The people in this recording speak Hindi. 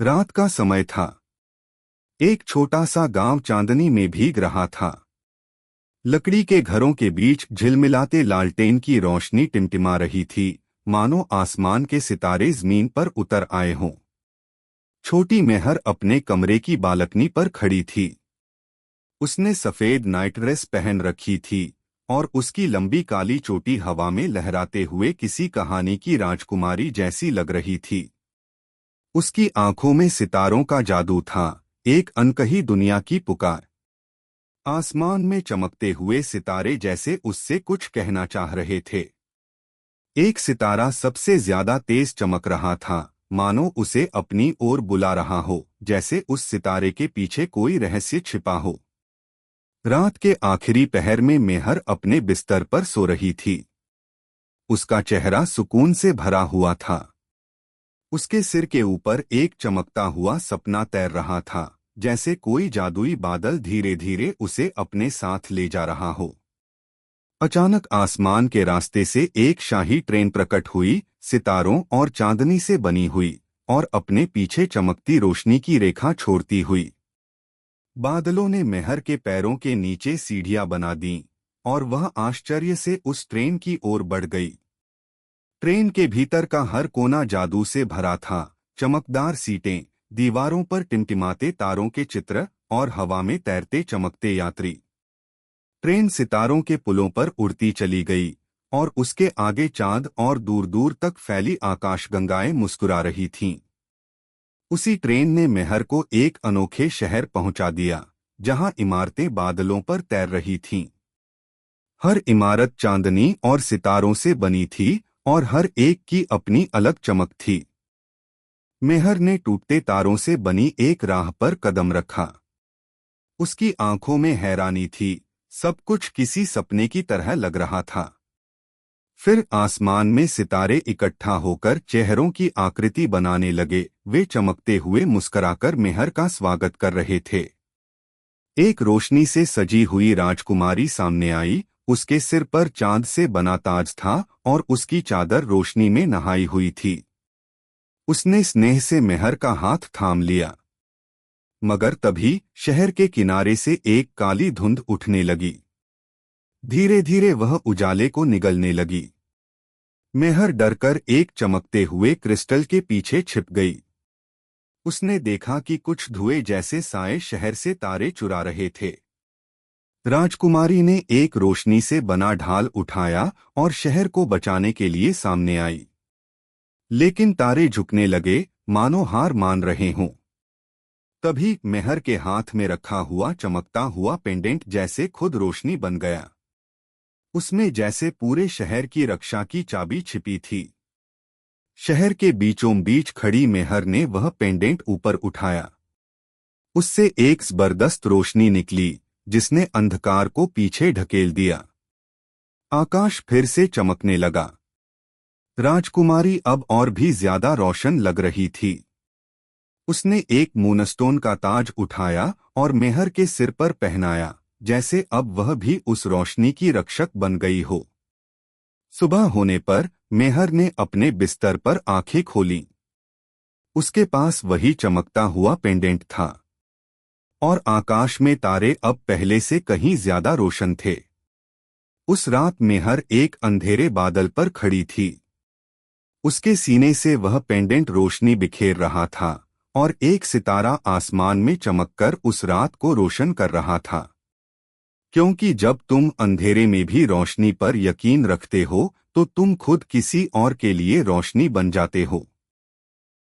रात का समय था। एक छोटा सा गांव चांदनी में भीग रहा था। लकड़ी के घरों के बीच झिलमिलाते लालटेन की रोशनी टिमटिमा रही थी, मानो आसमान के सितारे जमीन पर उतर आए हों। छोटी मेहर अपने कमरे की बालकनी पर खड़ी थी। उसने सफेद नाइट ड्रेस पहन रखी थी और उसकी लंबी काली चोटी हवा में लहराते हुए किसी कहानी की राजकुमारी जैसी लग रही थी। उसकी आंखों में सितारों का जादू था, एक अनकही दुनिया की पुकार। आसमान में चमकते हुए सितारे जैसे उससे कुछ कहना चाह रहे थे। एक सितारा सबसे ज्यादा तेज चमक रहा था, मानो उसे अपनी ओर बुला रहा हो, जैसे उस सितारे के पीछे कोई रहस्य छिपा हो। रात के आखिरी पहर में मेहर अपने बिस्तर पर सो रही थी। उसका चेहरा सुकून से भरा हुआ था। उसके सिर के ऊपर एक चमकता हुआ सपना तैर रहा था, जैसे कोई जादुई बादल धीरे धीरे उसे अपने साथ ले जा रहा हो। अचानक आसमान के रास्ते से एक शाही ट्रेन प्रकट हुई, सितारों और चांदनी से बनी हुई, और अपने पीछे चमकती रोशनी की रेखा छोड़ती हुई। बादलों ने मेहर के पैरों के नीचे सीढ़ियां बना दीं, और वह आश्चर्य से उस ट्रेन की ओर बढ़ गई। ट्रेन के भीतर का हर कोना जादू से भरा था, चमकदार सीटें, दीवारों पर टिमटिमाते तारों के चित्र और हवा में तैरते चमकते यात्री। ट्रेन सितारों के पुलों पर उड़ती चली गई और उसके आगे चांद और दूर दूर तक फैली आकाशगंगाएं मुस्कुरा रही थीं। उसी ट्रेन ने मेहर को एक अनोखे शहर पहुंचा दिया, जहां इमारतें बादलों पर तैर रही थीं। हर इमारत चांदनी और सितारों से बनी थी और हर एक की अपनी अलग चमक थी। मेहर ने टूटते तारों से बनी एक राह पर कदम रखा। उसकी आंखों में हैरानी थी, सब कुछ किसी सपने की तरह लग रहा था। फिर आसमान में सितारे इकट्ठा होकर चेहरों की आकृति बनाने लगे, वे चमकते हुए मुस्कुराकर मेहर का स्वागत कर रहे थे। एक रोशनी से सजी हुई राजकुमारी सामने आई, उसके सिर पर चांद से बना ताज था और उसकी चादर रोशनी में नहाई हुई थी। उसने स्नेह से मेहर का हाथ थाम लिया। मगर तभी शहर के किनारे से एक काली धुंध उठने लगी। धीरे धीरे वह उजाले को निगलने लगी। मेहर डरकर एक चमकते हुए क्रिस्टल के पीछे छिप गई। उसने देखा कि कुछ धुएं जैसे साए शहर से तारे चुरा रहे थे। राजकुमारी ने एक रोशनी से बना ढाल उठाया और शहर को बचाने के लिए सामने आई। लेकिन तारे झुकने लगे, मानो हार मान रहे हों। तभी मेहर के हाथ में रखा हुआ चमकता हुआ पेंडेंट जैसे खुद रोशनी बन गया। उसमें जैसे पूरे शहर की रक्षा की चाबी छिपी थी। शहर के बीचों बीच खड़ी मेहर ने वह पेंडेंट ऊपर उठाया। उससे एक जबरदस्त रोशनी निकली, जिसने अंधकार को पीछे ढकेल दिया। आकाश फिर से चमकने लगा। राजकुमारी अब और भी ज्यादा रोशन लग रही थी। उसने एक मूनस्टोन का ताज उठाया और मेहर के सिर पर पहनाया, जैसे अब वह भी उस रोशनी की रक्षक बन गई हो। सुबह होने पर मेहर ने अपने बिस्तर पर आंखें खोलीं। उसके पास वही चमकता हुआ पेंडेंट था और आकाश में तारे अब पहले से कहीं ज्यादा रोशन थे। उस रात मेहर एक अंधेरे बादल पर खड़ी थी। उसके सीने से वह पेंडेंट रोशनी बिखेर रहा था और एक सितारा आसमान में चमककर उस रात को रोशन कर रहा था। क्योंकि जब तुम अंधेरे में भी रोशनी पर यकीन रखते हो, तो तुम खुद किसी और के लिए रोशनी बन जाते हो।